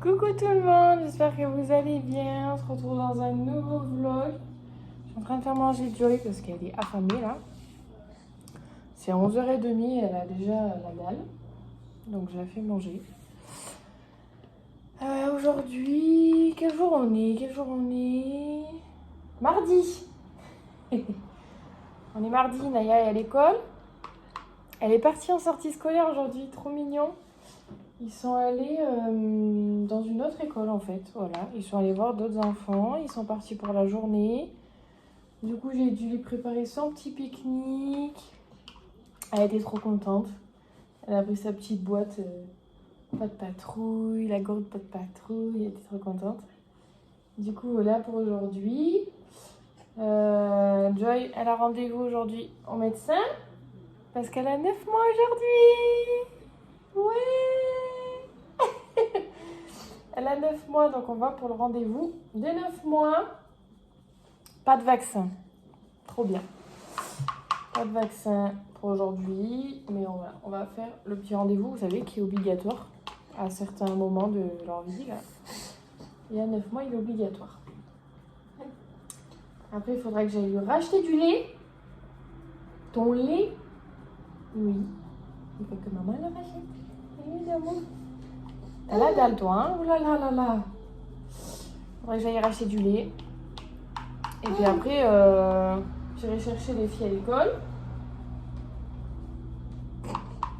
Coucou tout le monde, j'espère que vous allez bien. On se retrouve dans un nouveau vlog. Je suis en train de faire manger Joy parce qu'elle est affamée là. C'est 11h30, elle a déjà la dalle. Donc je la fais manger. Aujourd'hui, quel jour on est? Mardi. On est mardi, Naya est à l'école. Elle est partie en sortie scolaire aujourd'hui, trop mignon. Ils sont allés dans une autre école en fait, voilà. Ils sont allés voir d'autres enfants, ils sont partis pour la journée. Du coup, j'ai dû lui préparer son petit pique-nique. Elle était trop contente. Elle a pris sa petite boîte, pas de patrouille, la gourde pas de patrouille, elle était trop contente. Du coup, voilà pour aujourd'hui. Joy, elle a rendez-vous aujourd'hui au médecin parce qu'elle a 9 mois aujourd'hui. Ouais. Elle a 9 mois, donc on va pour le rendez-vous des 9 mois. Pas de vaccin. Trop bien. Pas de vaccin pour aujourd'hui, mais on va faire le petit rendez-vous, vous savez, qui est obligatoire à certains moments de leur vie. Là. Et à 9 mois, il est obligatoire. Après, il faudra que j'aille lui racheter du lait. Ton lait? Oui. Il faut que maman le rachète. Évidemment. T'as la dalle, toi, hein? Oh là là là là. Il faudra que j'aille racheter du lait. Et puis après, j'irai chercher les filles à l'école.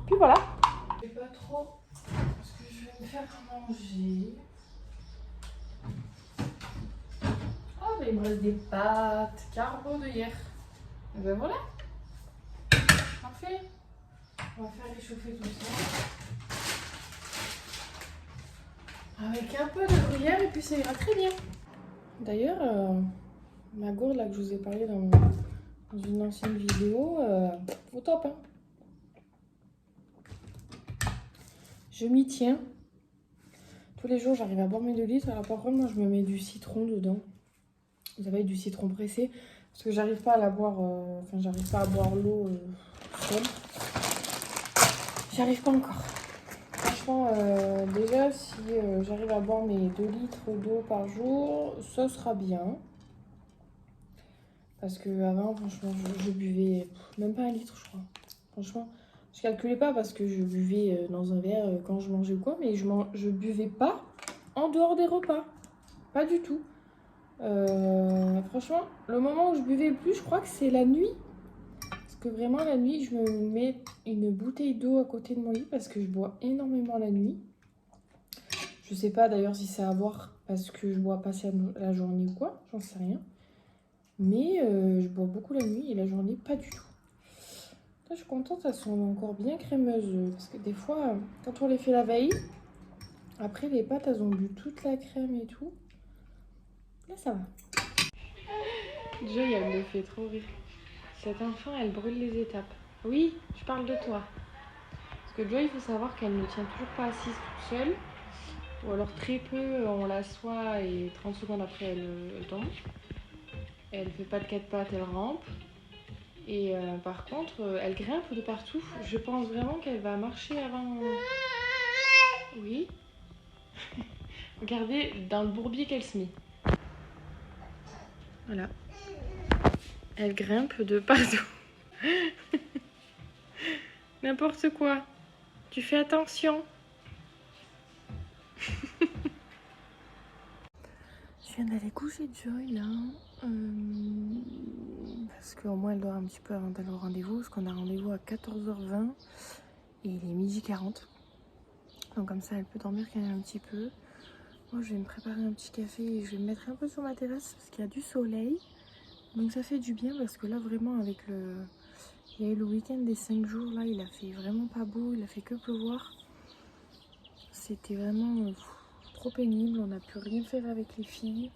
Puis voilà. Je sais pas trop ce que je vais me faire à manger. Ah, ben il me reste des pâtes carbo de hier. Et ben voilà. Parfait. On va faire réchauffer tout ça. Avec un peu de gruyère et puis ça ira très bien. D'ailleurs, ma gourde là que je vous ai parlé dans une ancienne vidéo, au top. Hein. Je m'y tiens. Tous les jours, j'arrive à boire mes 2 litres. Alors par contre, moi, je me mets du citron dedans. Vous savez, du citron pressé. Parce que j'arrive pas à la boire... j'arrive pas à boire l'eau seule. J'arrive pas encore. Franchement, déjà, si j'arrive à boire mes 2 litres d'eau par jour, ça sera bien. Parce que avant, franchement, je buvais même pas 1 litre, je crois. Franchement, je calculais pas parce que je buvais dans un verre quand je mangeais ou quoi, mais je buvais pas en dehors des repas. Pas du tout. Franchement, le moment où je buvais le plus, je crois que c'est la nuit. Parce que vraiment, la nuit, je me mets une bouteille d'eau à côté de mon lit parce que je bois énormément la nuit. Je sais pas d'ailleurs si c'est à voir parce que je bois pas la journée ou quoi, j'en sais rien. Mais je bois beaucoup la nuit et la journée, pas du tout. Là, je suis contente, elles sont encore bien crémeuses. Parce que des fois, quand on les fait la veille, après les pâtes, elles ont bu toute la crème et tout. Là, ça va. Joy, elle me fait trop rire. Cette enfant, elle brûle les étapes. Oui, je parle de toi. Parce que Joy, il faut savoir qu'elle ne tient toujours pas assise toute seule. Ou alors très peu, on l'assoit et 30 secondes après, elle tombe. Elle fait pas de 4 pattes, elle rampe. Et par contre, elle grimpe de partout. Je pense vraiment qu'elle va marcher avant... Oui. Regardez dans le bourbier qu'elle se met. Voilà. Elle grimpe de partout. N'importe quoi. Tu fais attention. Je viens d'aller coucher Joy là. Parce qu'au moins elle dort un petit peu avant d'aller au rendez-vous. Parce qu'on a rendez-vous à 14h20. Et il est 12h40. Donc comme ça elle peut dormir quand même un petit peu. Moi je vais me préparer un petit café et je vais me mettre un peu sur ma terrasse parce qu'il y a du soleil. Donc ça fait du bien parce que là vraiment avec le... Il y a eu le week-end des 5 jours là, il a fait vraiment pas beau, il a fait que pleuvoir. C'était vraiment trop pénible, on n'a pu rien faire avec les filles.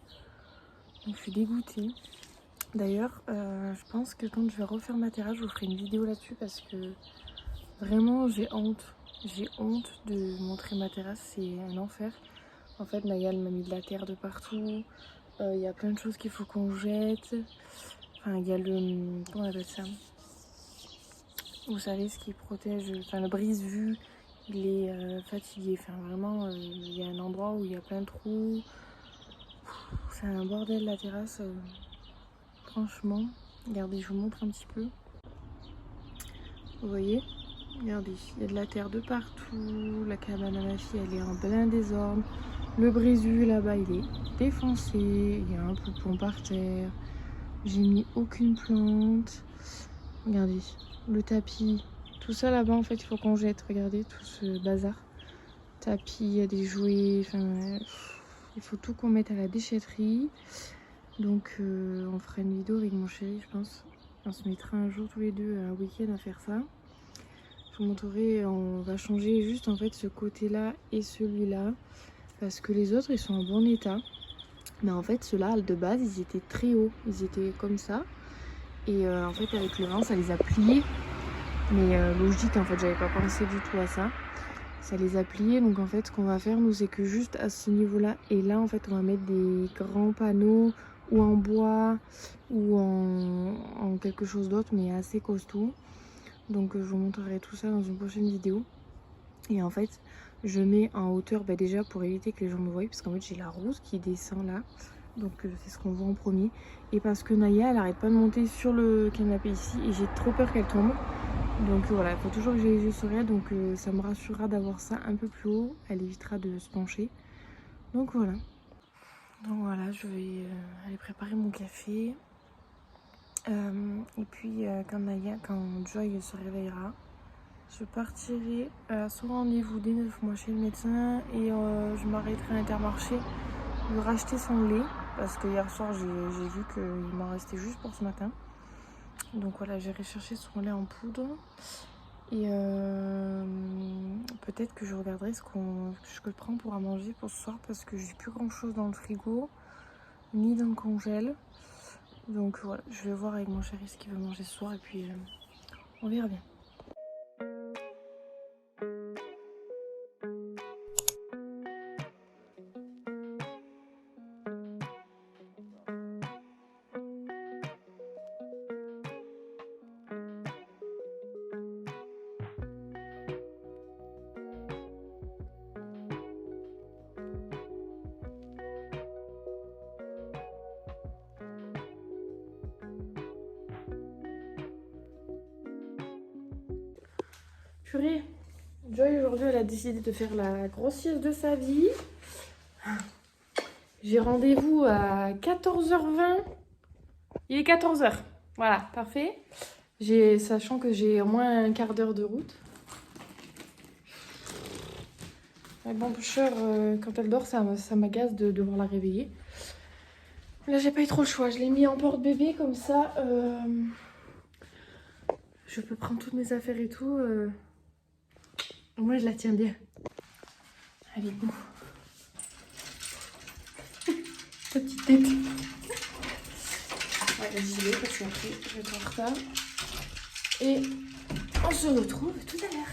Donc je suis dégoûtée. D'ailleurs, je pense que quand je vais refaire ma terrasse, je vous ferai une vidéo là-dessus parce que vraiment j'ai honte. J'ai honte de montrer ma terrasse, c'est un enfer. En fait, Naya m'a mis de la terre de partout. Il y a plein de choses qu'il faut qu'on jette. Enfin, il y a le... Comment on appelle ça? Vous savez, ce qui protège... Enfin, le brise-vue. Il est fatigué. Enfin, vraiment, il y a un endroit où il y a plein de trous. C'est un bordel la terrasse. Franchement, regardez, je vous montre un petit peu. Vous voyez? Regardez, il y a de la terre de partout. La cabane à ma fille, elle est en plein désordre. Le brésu là-bas, il est défoncé. Il y a un poupon par terre. J'ai mis aucune plante. Regardez, le tapis. Tout ça là-bas, en fait, il faut qu'on jette. Regardez tout ce bazar. Tapis, il y a des jouets. Enfin, il faut tout qu'on mette à la déchetterie. Donc, on fera une vidéo avec mon chéri, je pense. On se mettra un jour tous les deux, un week-end à faire ça. Je vous montrerai, on va changer juste en fait ce côté-là et celui-là. Parce que les autres, ils sont en bon état. Mais en fait, ceux-là, de base, ils étaient très hauts. Ils étaient comme ça. Et en fait, avec le vent, ça les a pliés. Mais logique, en fait, j'avais pas pensé du tout à ça. Ça les a pliés. Donc en fait, ce qu'on va faire, nous, c'est que juste à ce niveau-là et là, en fait, on va mettre des grands panneaux ou en bois ou en quelque chose d'autre, mais assez costaud. Donc je vous montrerai tout ça dans une prochaine vidéo. Et en fait, je mets en hauteur déjà pour éviter que les gens me voient, parce qu'en fait j'ai la rousse qui descend là. Donc c'est ce qu'on voit en premier. Et parce que Naya, elle arrête pas de monter sur le canapé ici et j'ai trop peur qu'elle tombe. Donc voilà, il faut toujours que j'ai les yeux sur elle. Donc ça me rassurera d'avoir ça un peu plus haut. Elle évitera de se pencher. Donc voilà. Donc voilà, je vais aller préparer mon café. Et puis quand Joy se réveillera, je partirai à son rendez-vous dès 9 mois chez le médecin et je m'arrêterai à Intermarché de racheter son lait parce que hier soir j'ai vu qu'il m'en restait juste pour ce matin. Donc voilà, j'irai chercher son lait en poudre et peut-être que je regarderai ce que je prends pour à manger pour ce soir parce que j'ai plus grand chose dans le frigo ni dans le congèle. Donc voilà, je vais voir avec mon chéri ce qu'il veut manger ce soir et puis on verra bien. Purée, Joy aujourd'hui elle a décidé de faire la grosse sieste de sa vie. J'ai rendez-vous à 14h20. Il est 14h. Voilà, parfait. Sachant que j'ai au moins un quart d'heure de route. Mais bon, pêcheur, quand elle dort, ça m'agace de devoir la réveiller. Là, j'ai pas eu trop le choix. Je l'ai mis en porte-bébé comme ça. Je peux prendre toutes mes affaires et tout. Moi, je la tiens bien. Allez, go. Petite tête. Ouais, j'y vais parce qu'après, je vais être en retard. Et on se retrouve tout à l'heure.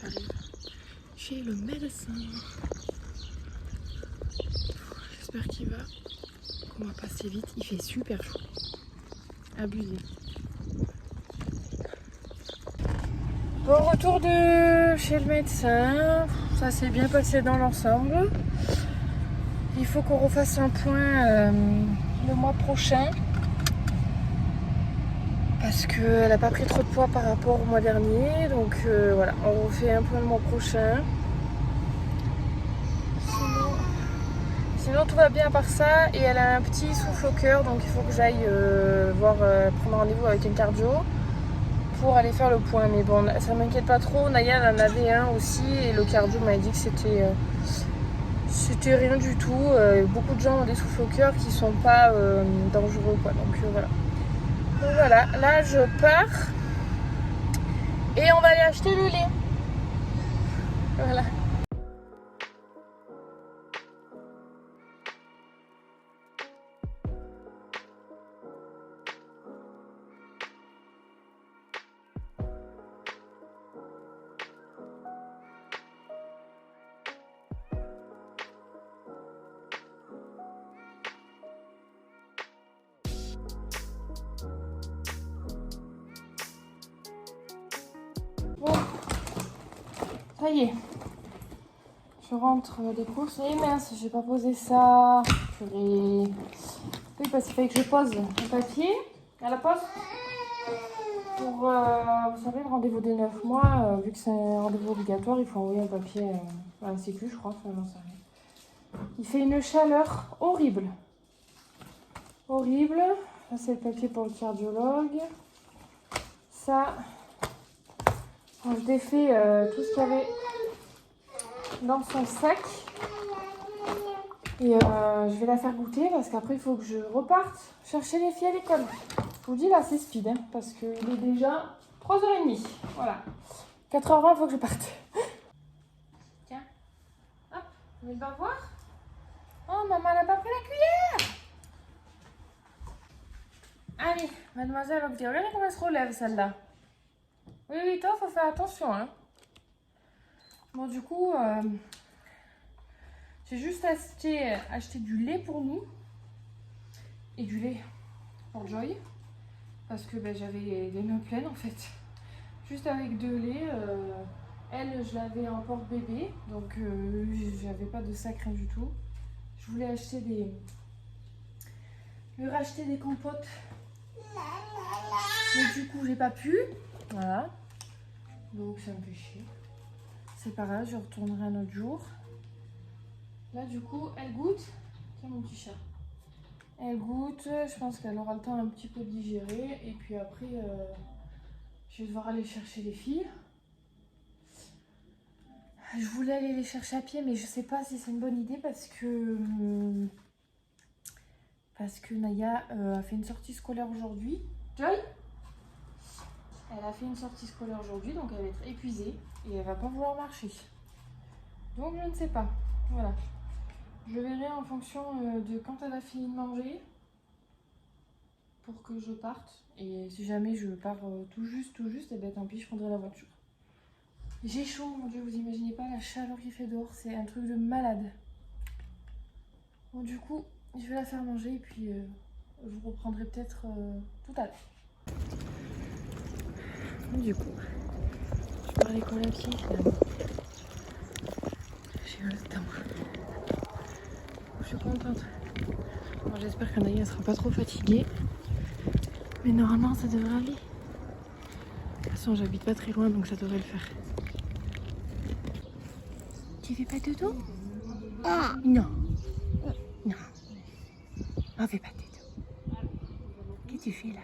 J'arrive chez le médecin. J'espère qu'on va passer vite. Il fait super chaud. Abusé. Bon, retour de chez le médecin. Ça s'est bien passé dans l'ensemble. Il faut qu'on refasse un point le mois prochain. Parce qu'elle n'a pas pris trop de poids par rapport au mois dernier. Donc voilà, on refait un point le mois prochain. Sinon tout va bien à part ça. Et elle a un petit souffle au cœur. Donc il faut que j'aille prendre rendez-vous avec une cardio pour aller faire le point. Mais bon, ça m'inquiète pas trop. Naya elle en avait un aussi. Et le cardio m'a dit que c'était rien du tout. Beaucoup de gens ont des souffles au cœur qui sont pas dangereux, quoi. Donc voilà. Donc voilà, là je pars et on va aller acheter le lait. Voilà. Ça y est. Je rentre des courses. Et mince, j'ai pas posé ça. Purée. Oui, parce qu'il fallait que je pose le papier à la poste. Pour, vous savez, le rendez-vous des 9 mois, vu que c'est un rendez-vous obligatoire, il faut envoyer un papier à la Sécu, je crois. Enfin, j'en sais rien. Il fait une chaleur horrible. Horrible. Ça, c'est le papier pour le cardiologue. Ça, quand je défais tout ce qu'il y avait dans son sac. Et je vais la faire goûter parce qu'après, il faut que je reparte chercher les filles à l'école. Je vous dis, là, c'est speed, hein, parce qu'il est déjà 3h30. Voilà. 4h20, il faut que je parte. Tiens. Hop, on va le voir. Oh, maman, elle n'a pas pris la cuillère. Allez, mademoiselle Octave, regardez comment elle se relève, celle-là. Oui, oui, toi, faut faire attention, hein. Bon, du coup, j'ai juste acheté du lait pour nous. Et du lait pour Joy. Parce que ben, j'avais les mains pleines, en fait. Juste avec de lait. Elle, je l'avais en porte-bébé. Donc, j'avais pas de sac, rien du tout. Je voulais acheter lui racheter des compotes. Mais du coup, j'ai pas pu. Voilà. Donc, ça me fait chier. C'est pas grave, je retournerai un autre jour. Là, du coup, elle goûte. Tiens, mon petit chat. Elle goûte. Je pense qu'elle aura le temps un petit peu de digérer. Et puis après, je vais devoir aller chercher les filles. Je voulais aller les chercher à pied, mais je sais pas si c'est une bonne idée parce que Naya a fait une sortie scolaire aujourd'hui. Joy ? Elle a fait une sortie scolaire aujourd'hui, donc elle va être épuisée et elle va pas vouloir marcher. Donc je ne sais pas. Voilà. Je verrai en fonction de quand elle a fini de manger pour que je parte. Et si jamais je pars tout juste, et ben tant pis, je prendrai la voiture. J'ai chaud, mon Dieu, vous imaginez pas la chaleur qu'il fait dehors, c'est un truc de malade. Bon, du coup, je vais la faire manger et puis je vous reprendrai peut-être tout à l'heure. Du coup, je pars à l'école à pied finalement. J'ai eu le temps. Je suis contente. Bon, j'espère qu'Anaïs ne sera pas trop fatiguée. Mais normalement, ça devrait aller. De toute façon, j'habite pas très loin, donc ça devrait le faire. Tu fais pas dodo? Non. Non. On fait pas dodo. Qu'est-ce que tu fais là?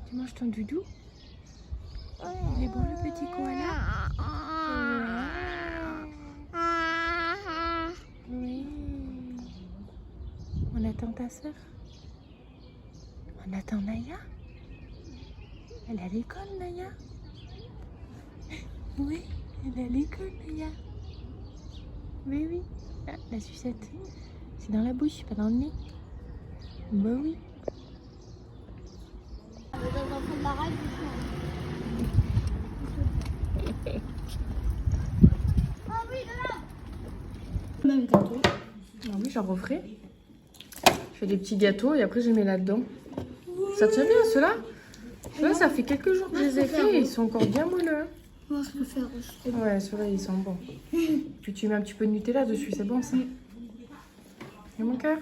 Tu manges ton doudou? Il est bon le petit koala? Oui. On attend ta soeur? On attend Naya? Elle est à l'école, Naya? Oui, elle est à l'école, Naya. Oui, oui. Ah, la sucette. C'est dans la bouche, pas dans le nez. Bah oui. Ah oui, j'en referai. Je fais des petits gâteaux et après je les mets là-dedans. Ça tient bien, ceux-là? Ceux-là, ça fait quelques jours que je les ai faits et ils sont encore bien moelleux. Moi, je peux faire aussi. Ouais, ceux-là, ils sont bons. Puis tu mets un petit peu de Nutella dessus, c'est bon ça? Et mon cœur?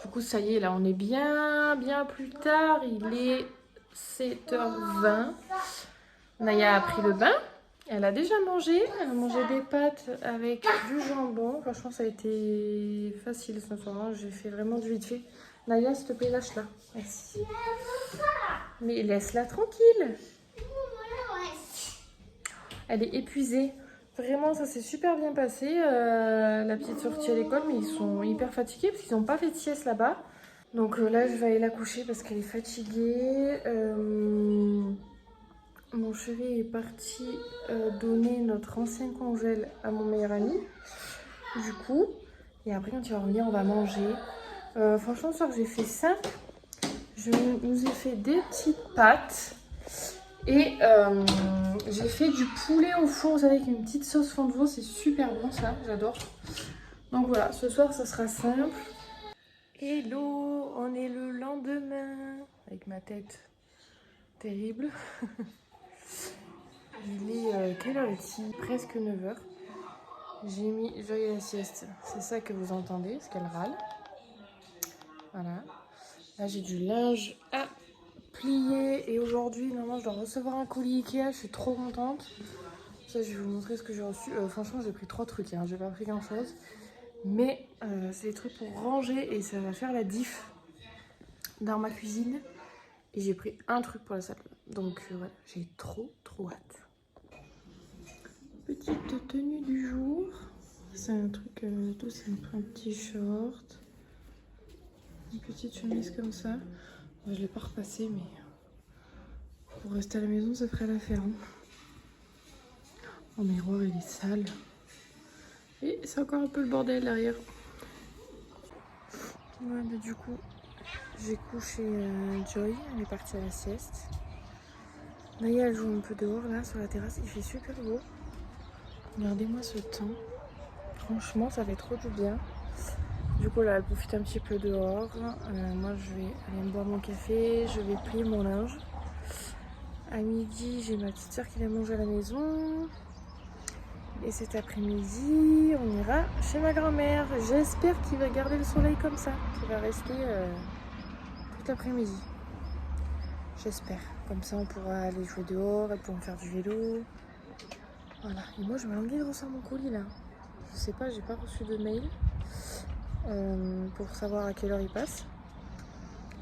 Du coup, ça y est, là, on est bien plus tard. Il est 7h20. Naya a pris le bain. Elle a déjà mangé. Elle a mangé des pâtes avec du jambon. Franchement, ça a été facile ce soir. J'ai fait vraiment du vite fait. Naya, s'il te plaît, lâche-la. Merci. Mais laisse-la tranquille. Elle est épuisée. Vraiment, ça s'est super bien passé. La petite sortie à l'école, mais ils sont hyper fatigués parce qu'ils n'ont pas fait de sieste là-bas. Donc là, je vais aller la coucher parce qu'elle est fatiguée. Mon chéri est parti donner notre ancien congèle à mon meilleur ami. Du coup, et après, quand il va revenir, on va manger. Franchement, ce soir, j'ai fait simple. Je nous ai fait des petites pâtes. Et j'ai fait du poulet au four, vous savez, avec une petite sauce fond de veau. C'est super bon ça, j'adore. Donc voilà, ce soir, ça sera simple. Hello, la tête terrible. Il est, quelle heure est-il? Presque 9 h. J'ai mis Joy à la sieste. C'est ça que vous entendez, parce qu'elle râle. Voilà. Là, j'ai du linge à plier. Et aujourd'hui, normalement, je dois recevoir un colis Ikea. Je suis trop contente. Ça, je vais vous montrer ce que j'ai reçu. Franchement, j'ai pris 3 trucs. Hein. J'ai pas pris grand-chose. Mais c'est des trucs pour ranger et ça va faire la diff dans ma cuisine. Et j'ai pris un truc pour la salle. Donc, voilà, j'ai trop hâte. Petite tenue du jour. C'est un truc tout simple, un petit short, une petite chemise comme ça. Je ne l'ai pas repassé, mais pour rester à la maison, ça ferait l'affaire. Hein. Mon miroir, il est sale. Et c'est encore un peu le bordel derrière. Ouais, bah, du coup, j'ai couché Joy. Elle est partie à la sieste. Naya, elle joue un peu dehors, là, sur la terrasse. Il fait super beau. Regardez-moi ce temps. Franchement, ça fait trop du bien. Du coup, là, elle profite un petit peu dehors. Moi, je vais aller me boire mon café. Je vais plier mon linge. À midi, j'ai ma petite soeur qui vient manger à la maison. Et cet après-midi, on ira chez ma grand-mère. J'espère qu'il va garder le soleil comme ça. Qu'il va rester tout l'après-midi. J'espère. Comme ça, on pourra aller jouer dehors. Elles pourront faire du vélo. Voilà. Et moi, je me languis de recevoir mon colis, là. Je sais pas, j'ai pas reçu de mail. Pour savoir à quelle heure il passe.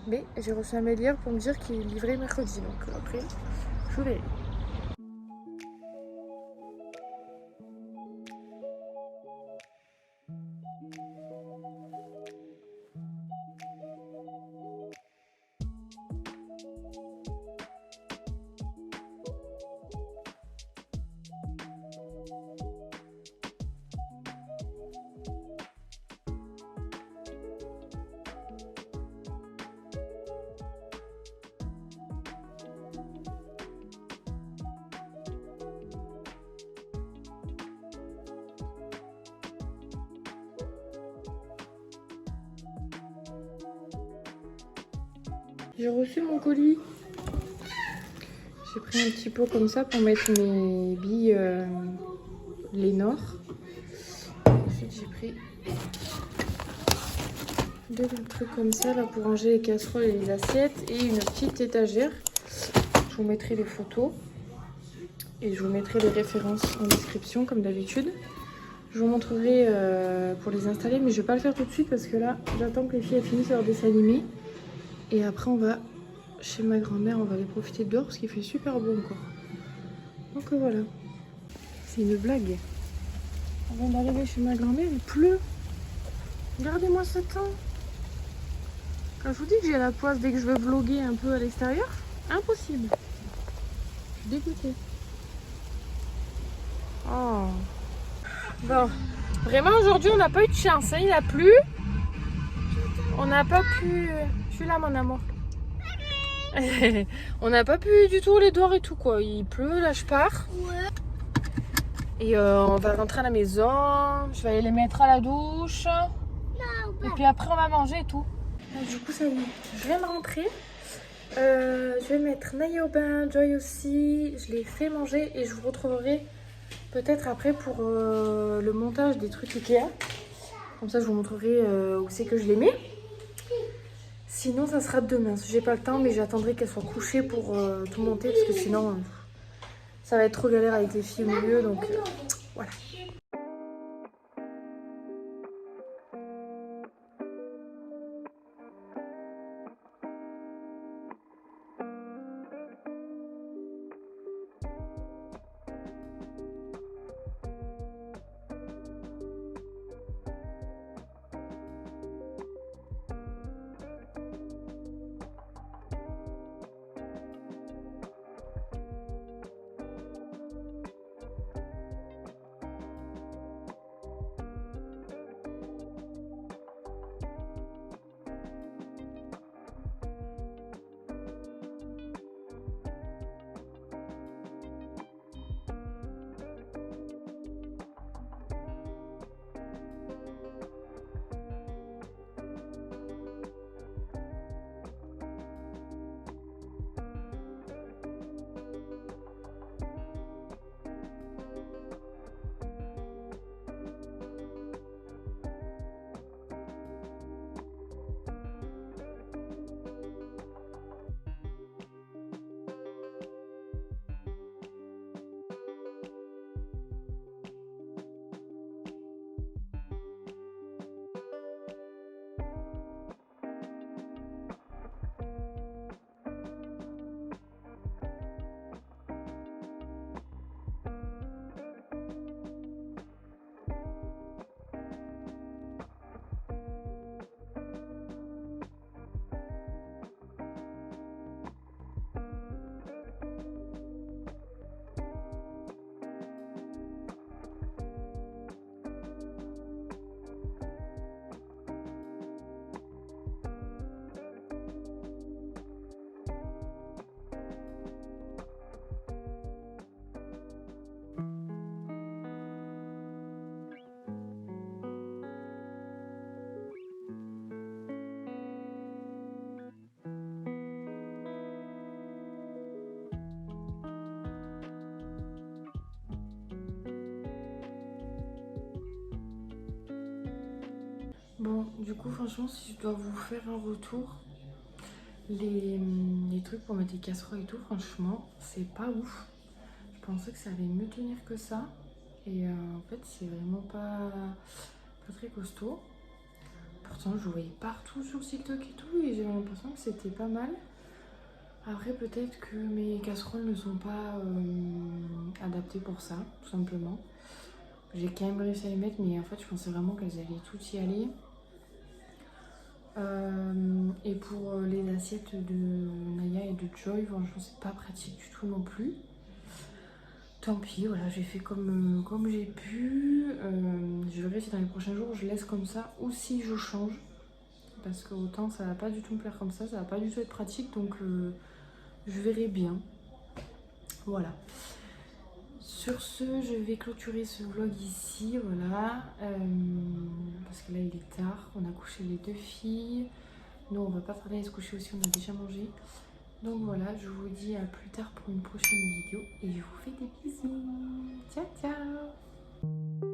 Mais j'ai reçu un mail hier pour me dire qu'il est livré mercredi. Donc après, je verrai. J'ai reçu mon colis. J'ai pris un petit pot comme ça pour mettre mes billes Lénore. Ensuite j'ai pris deux trucs comme ça là pour ranger les casseroles et les assiettes et une petite étagère. Je vous mettrai les photos et je vous mettrai les références en description comme d'habitude. Je vous montrerai pour les installer, mais je vais pas le faire tout de suite parce que là j'attends que les filles finissent leur dessin animé. Et après on va chez ma grand-mère, on va aller profiter dehors parce qu'il fait super beau encore. Donc voilà. C'est une blague. Avant d'arriver chez ma grand-mère, il pleut. Regardez-moi ce temps. Quand je vous dis que j'ai la poisse dès que je veux vlogger un peu à l'extérieur, impossible. Je suis dégoûtée. Oh. Bon. Vraiment aujourd'hui on n'a pas eu de chance, hein. Il a plu. On n'a pas pu... Je suis là mon amour. On n'a pas pu du tout les dehors et tout quoi. Il pleut, là je pars. Ouais. Et on va rentrer à la maison. Je vais aller les mettre à la douche. Et puis après on va manger et tout. Du coup ça y est, je viens de rentrer. Je vais mettre Naya au bain, Joy aussi. Je les fais manger et je vous retrouverai peut-être après pour le montage des trucs Ikea. Comme ça je vous montrerai où c'est que je les mets. Sinon ça sera demain. J'ai pas le temps mais j'attendrai qu'elle soit couchée pour tout monter parce que sinon ça va être trop galère avec les filles au milieu. Donc voilà. Bon, du coup, franchement, si je dois vous faire un retour, les trucs pour mettre les casseroles et tout, franchement, c'est pas ouf. Je pensais que ça allait mieux tenir que ça. Et en fait, c'est vraiment pas très costaud. Pourtant, je voyais partout sur TikTok et tout, et j'avais l'impression que c'était pas mal. Après, peut-être que mes casseroles ne sont pas adaptées pour ça, tout simplement. J'ai quand même réussi à les mettre, mais en fait, je pensais vraiment qu'elles allaient toutes y aller. Et pour les assiettes de Naya et de Joy, franchement, c'est pas pratique du tout non plus. Tant pis, voilà, j'ai fait comme j'ai pu. Je verrai si dans les prochains jours je laisse comme ça ou si je change. Parce que autant ça va pas du tout me plaire comme ça va pas du tout être pratique, donc je verrai bien. Voilà. Sur ce, je vais clôturer ce vlog ici, voilà. Parce que là il est tard, on a couché les 2 filles. Nous on va pas tarder à se coucher aussi, on a déjà mangé. Donc voilà, je vous dis à plus tard pour une prochaine vidéo et je vous fais des bisous. Ciao ciao.